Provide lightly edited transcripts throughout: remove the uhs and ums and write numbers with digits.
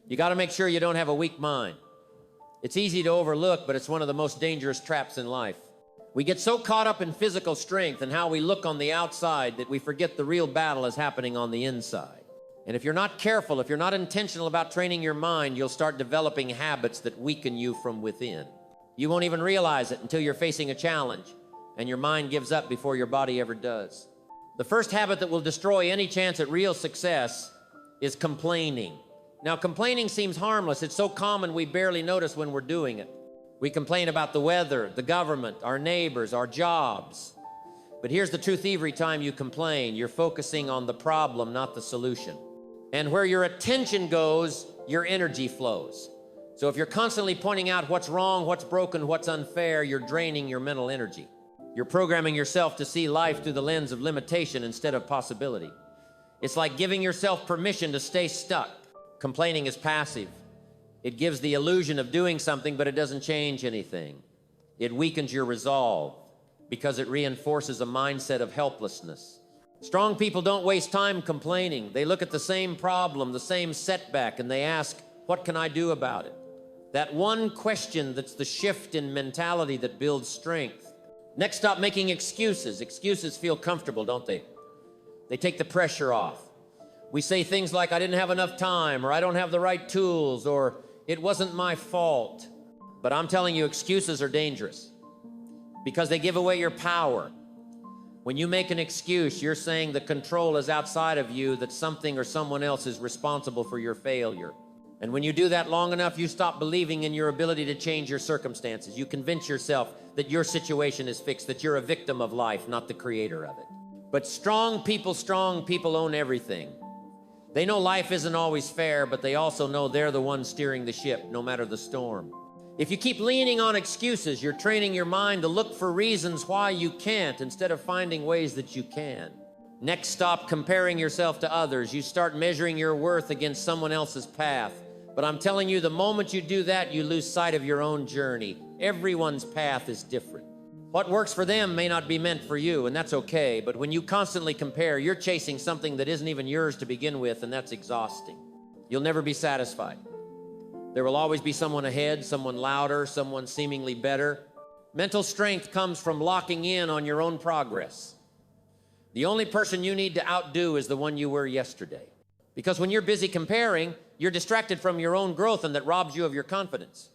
You got to make sure you don't have a weak mind. It's easy to overlook, but it's one of the most dangerous traps in life. We get so caught up in physical strength and how we look on the outside that we forget the real battle is happening on the inside. And if you're not careful, if you're not intentional about training your mind, you'll start developing habits that weaken you from within. You won't even realize it until you're facing a challenge and your mind gives up before your body ever does. The first habit that will destroy any chance at real success is complaining. Now, complaining seems harmless. It's so common we barely notice when we're doing it. We complain about the weather, the government, our neighbors, our jobs. But here's the truth: every time you complain, you're focusing on the problem, not the solution. And where your attention goes, your energy flows. So if you're constantly pointing out what's wrong, what's broken, what's unfair, you're draining your mental energy. You're programming yourself to see life through the lens of limitation instead of possibility. It's like giving yourself permission to stay stuck. Complaining is passive. It gives the illusion of doing something, but it doesn't change anything. It weakens your resolve because it reinforces a mindset of helplessness. Strong people don't waste time complaining. They look at the same problem, the same setback, and they ask, what can I do about it? That one question that's the shift in mentality that builds strength. Next, stop making excuses. Excuses feel comfortable, don't they? They take the pressure off. We say things like, I didn't have enough time, or I don't have the right tools, or it wasn't my fault. But I'm telling you, excuses are dangerous because they give away your power. When you make an excuse, you're saying the control is outside of you, that something or someone else is responsible for your failure. And when you do that long enough, you stop believing in your ability to change your circumstances. You convince yourself that your situation is fixed, that you're a victim of life, not the creator of it. But strong people own everything. They know life isn't always fair, but they also know they're the ones steering the ship, no matter the storm. If you keep leaning on excuses, you're training your mind to look for reasons why you can't instead of finding ways that you can. Next, stop comparing yourself to others. You start measuring your worth against someone else's path. But I'm telling you, the moment you do that, you lose sight of your own journey. Everyone's path is different. What works for them may not be meant for you, and that's okay. But when you constantly compare, you're chasing something that isn't even yours to begin with, and that's exhausting. You'll never be satisfied. There will always be someone ahead, someone louder, someone seemingly better. Mental strength comes from locking in on your own progress. The only person you need to outdo is the one you were yesterday. Because when you're busy comparing, you're distracted from your own growth, and that robs you of your confidence.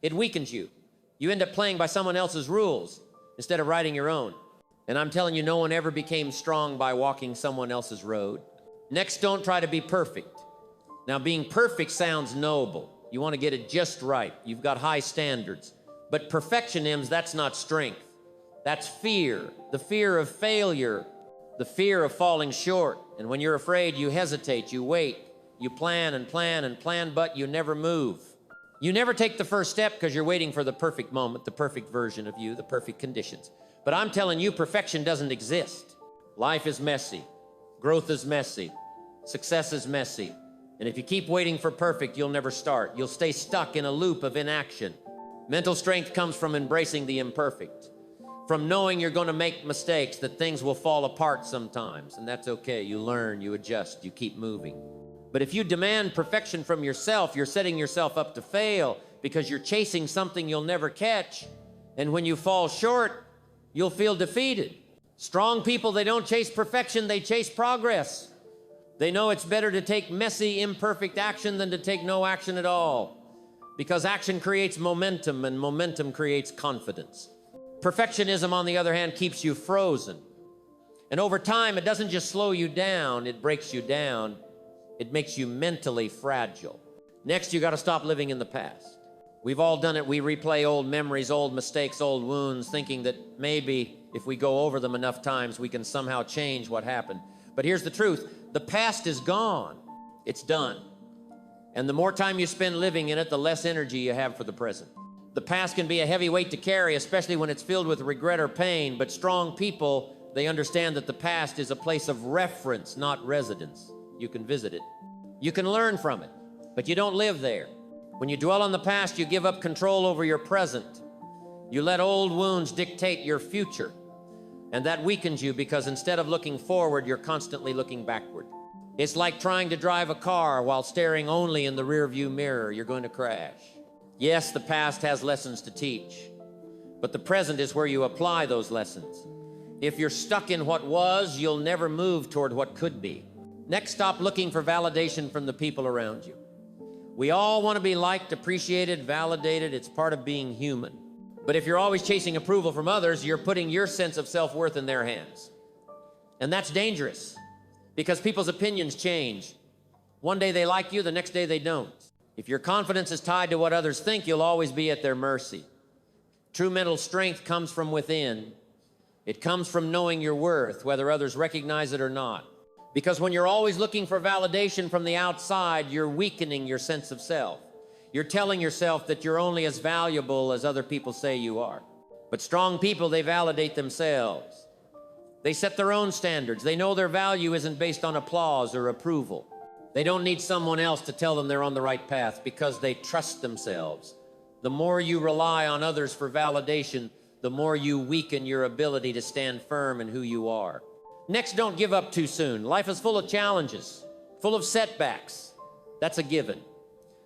It weakens you. You end up playing by someone else's rules instead of writing your own. And I'm telling you, no one ever became strong by walking someone else's road. Next, don't try to be perfect. Now, being perfect sounds noble. You want to get it just right. You've got high standards. But perfectionism, that's not strength. That's fear. The fear of failure. The fear of falling short. And when you're afraid, you hesitate, you wait, you plan and plan and plan, but you never move. You never take the first step because you're waiting for the perfect moment, the perfect version of you, the perfect conditions. But I'm telling you, perfection doesn't exist. Life is messy. Growth is messy. Success is messy. And if you keep waiting for perfect, you'll never start. You'll stay stuck in a loop of inaction. Mental strength comes from embracing the imperfect, from knowing you're going to make mistakes, that things will fall apart sometimes, and that's okay. You learn, you adjust, you keep moving. But if you demand perfection from yourself, you're setting yourself up to fail because you're chasing something you'll never catch. And when you fall short, you'll feel defeated. Strong people, they don't chase perfection, they chase progress. They know it's better to take messy, imperfect action than to take no action at all, because action creates momentum, and momentum creates confidence. Perfectionism, on the other hand, keeps you frozen. And over time, it doesn't just slow you down, it breaks you down. It makes you mentally fragile. Next, you got to stop living in the past. We've all done it. We replay old memories, old mistakes, old wounds, thinking that maybe if we go over them enough times, we can somehow change what happened. But here's the truth. The past is gone. It's done. And the more time you spend living in it, the less energy you have for the present. The past can be a heavy weight to carry, especially when it's filled with regret or pain. But strong people, they understand that the past is a place of reference, not residence. You can visit it. You can learn from it, but you don't live there. When you dwell on the past, you give up control over your present. You let old wounds dictate your future. And that weakens you because instead of looking forward, you're constantly looking backward. It's like trying to drive a car while staring only in the rearview mirror. You're going to crash. Yes, the past has lessons to teach, but the present is where you apply those lessons. If you're stuck in what was, you'll never move toward what could be. Next, stop looking for validation from the people around you. We all want to be liked, appreciated, validated. It's part of being human. But if you're always chasing approval from others, you're putting your sense of self-worth in their hands. And that's dangerous because people's opinions change. One day they like you, the next day they don't. If your confidence is tied to what others think, you'll always be at their mercy. True mental strength comes from within. It comes from knowing your worth, whether others recognize it or not. Because when you're always looking for validation from the outside, you're weakening your sense of self. You're telling yourself that you're only as valuable as other people say you are. But strong people, they validate themselves. They set their own standards. They know their value isn't based on applause or approval. They don't need someone else to tell them they're on the right path because they trust themselves. The more you rely on others for validation, the more you weaken your ability to stand firm in who you are. Next, don't give up too soon. Life is full of challenges, full of setbacks. That's a given.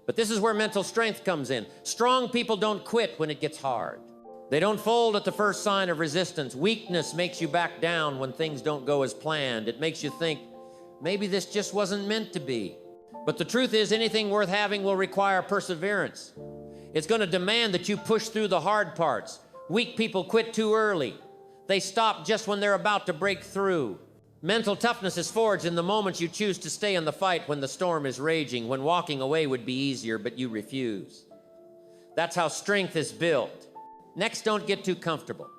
But this is where mental strength comes in. Strong people don't quit when it gets hard. They don't fold at the first sign of resistance. Weakness makes you back down when things don't go as planned. It makes you think, maybe this just wasn't meant to be. But the truth is, anything worth having will require perseverance. It's going to demand that you push through the hard parts. Weak people quit too early. They stop just when they're about to break through. Mental toughness is forged in the moments you choose to stay in the fight when the storm is raging, when walking away would be easier, but you refuse. That's how strength is built. Next, don't get too comfortable.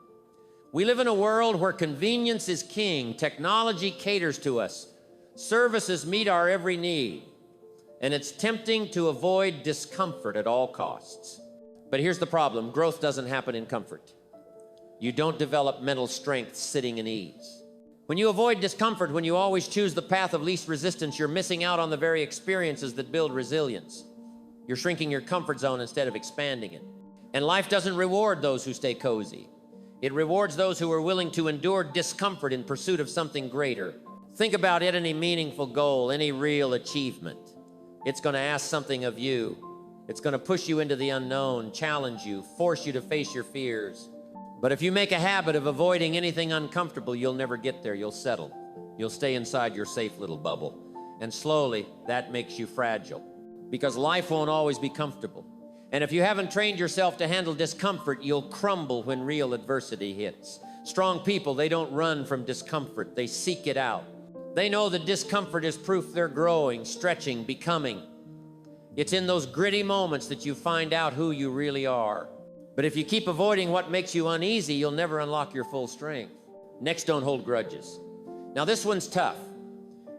We live in a world where convenience is king. Technology caters to us. Services meet our every need. And it's tempting to avoid discomfort at all costs. But here's the problem. Growth doesn't happen in comfort. You don't develop mental strength sitting in ease. When you avoid discomfort, when you always choose the path of least resistance, you're missing out on the very experiences that build resilience. You're shrinking your comfort zone instead of expanding it. And life doesn't reward those who stay cozy. It rewards those who are willing to endure discomfort in pursuit of something greater. Think about it, any meaningful goal, any real achievement. It's going to ask something of you. It's going to push you into the unknown, challenge you, force you to face your fears. But if you make a habit of avoiding anything uncomfortable, you'll never get there. You'll settle. You'll stay inside your safe little bubble. And slowly, that makes you fragile. Because life won't always be comfortable. And if you haven't trained yourself to handle discomfort, you'll crumble when real adversity hits. Strong people, they don't run from discomfort. They seek it out. They know that discomfort is proof they're growing, stretching, becoming. It's in those gritty moments that you find out who you really are. But if you keep avoiding what makes you uneasy, you'll never unlock your full strength. Next, don't hold grudges. Now, this one's tough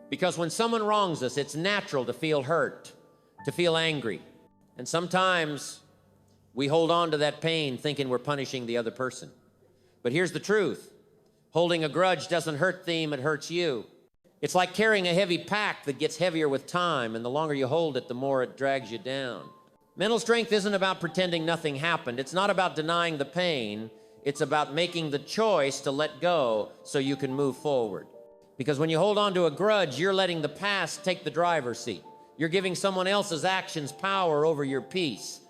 because when someone wrongs us, it's natural to feel hurt, to feel angry. And sometimes we hold on to that pain thinking we're punishing the other person. But here's the truth. Holding a grudge doesn't hurt them, it hurts you. It's like carrying a heavy pack that gets heavier with time, and the longer you hold it, the more it drags you down. Mental strength isn't about pretending nothing happened. It's not about denying the pain. It's about making the choice to let go so you can move forward. Because when you hold on to a grudge, you're letting the past take the driver's seat. You're giving someone else's actions power over your peace,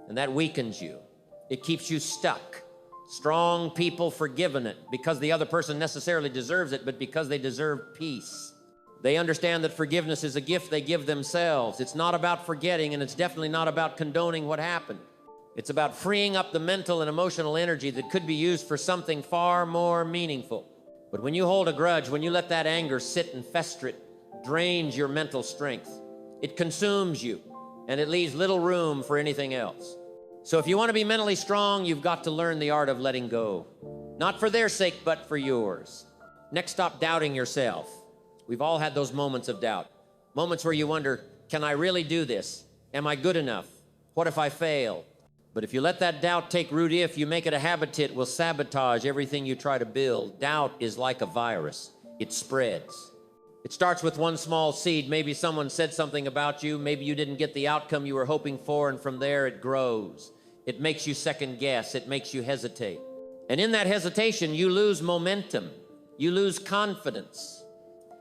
and that weakens you. It keeps you stuck. Strong people forgive it because the other person necessarily deserves it, but because they deserve peace. They understand that forgiveness is a gift they give themselves. It's not about forgetting, and it's definitely not about condoning what happened. It's about freeing up the mental and emotional energy that could be used for something far more meaningful. But when you hold a grudge, when you let that anger sit and fester, it drains your mental strength. It consumes you, and it leaves little room for anything else. So if you want to be mentally strong, you've got to learn the art of letting go. Not for their sake, but for yours. Next, stop doubting yourself. We've all had those moments of doubt. Moments where you wonder, can I really do this? Am I good enough? What if I fail? But if you let that doubt take root, if you make it a habit, it will sabotage everything you try to build. Doubt is like a virus. It spreads. It starts with one small seed. Maybe someone said something about you. Maybe you didn't get the outcome you were hoping for, and from there it grows. It makes you second guess. It makes you hesitate. And in that hesitation, you lose momentum. You lose confidence.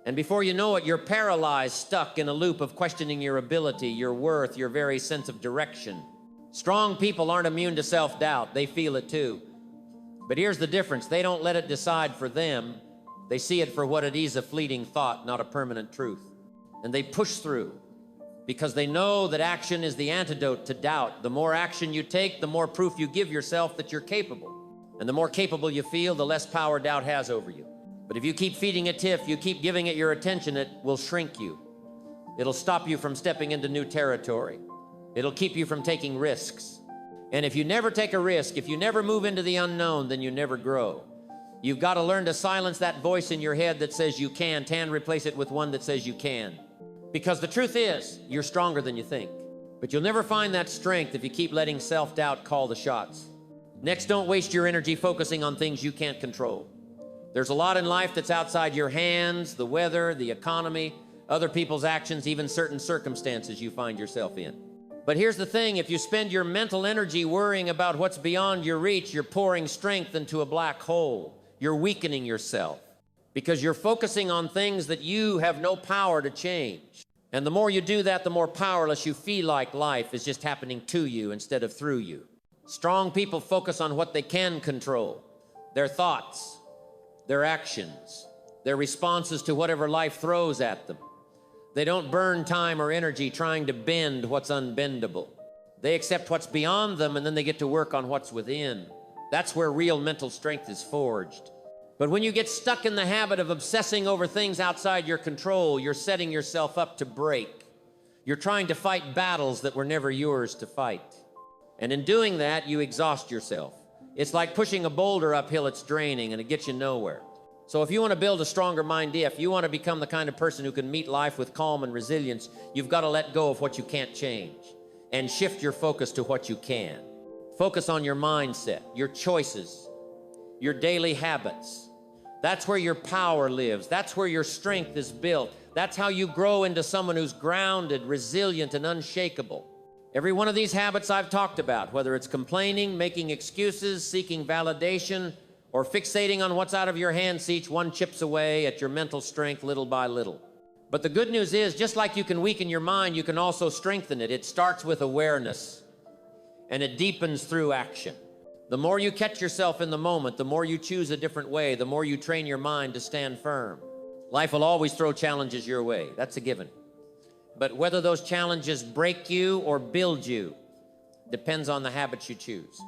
And before you know it, you're paralyzed, stuck in a loop of questioning your ability, your worth, your very sense of direction. Strong people aren't immune to self-doubt. They feel it too. But here's the difference. They don't let it decide for them. They see it for what it is, a fleeting thought, not a permanent truth. And they push through because they know that action is the antidote to doubt. The more action you take, the more proof you give yourself that you're capable. And the more capable you feel, the less power doubt has over you. But if you keep feeding it tiff, you keep giving it your attention, it will shrink you. It'll stop you from stepping into new territory. It'll keep you from taking risks. And if you never take a risk, if you never move into the unknown, then you never grow. You've got to learn to silence that voice in your head that says you can't, and replace it with one that says you can. Because the truth is, you're stronger than you think. But you'll never find that strength if you keep letting self-doubt call the shots. Next, don't waste your energy focusing on things you can't control. There's a lot in life that's outside your hands, the weather, the economy, other people's actions, even certain circumstances you find yourself in. But here's the thing, if you spend your mental energy worrying about what's beyond your reach, you're pouring strength into a black hole. You're weakening yourself because you're focusing on things that you have no power to change. And the more you do that, the more powerless you feel like life is just happening to you instead of through you. Strong people focus on what they can control, their thoughts, their actions, their responses to whatever life throws at them. They don't burn time or energy trying to bend what's unbendable. They accept what's beyond them, and then they get to work on what's within. That's where real mental strength is forged. But when you get stuck in the habit of obsessing over things outside your control, you're setting yourself up to break. You're trying to fight battles that were never yours to fight. And in doing that, you exhaust yourself. It's like pushing a boulder uphill, it's draining, and it gets you nowhere. So if you want to build a stronger mind, if you want to become the kind of person who can meet life with calm and resilience, you've got to let go of what you can't change and shift your focus to what you can. Focus on your mindset, your choices, your daily habits. That's where your power lives. That's where your strength is built. That's how you grow into someone who's grounded, resilient, and unshakable. Every one of these habits I've talked about, whether it's complaining, making excuses, seeking validation, or fixating on what's out of your hands, each one chips away at your mental strength little by little. But the good news is, just like you can weaken your mind, you can also strengthen it. It starts with awareness, and it deepens through action. The more you catch yourself in the moment, the more you choose a different way, the more you train your mind to stand firm. Life will always throw challenges your way. That's a given. But whether those challenges break you or build you depends on the habits you choose.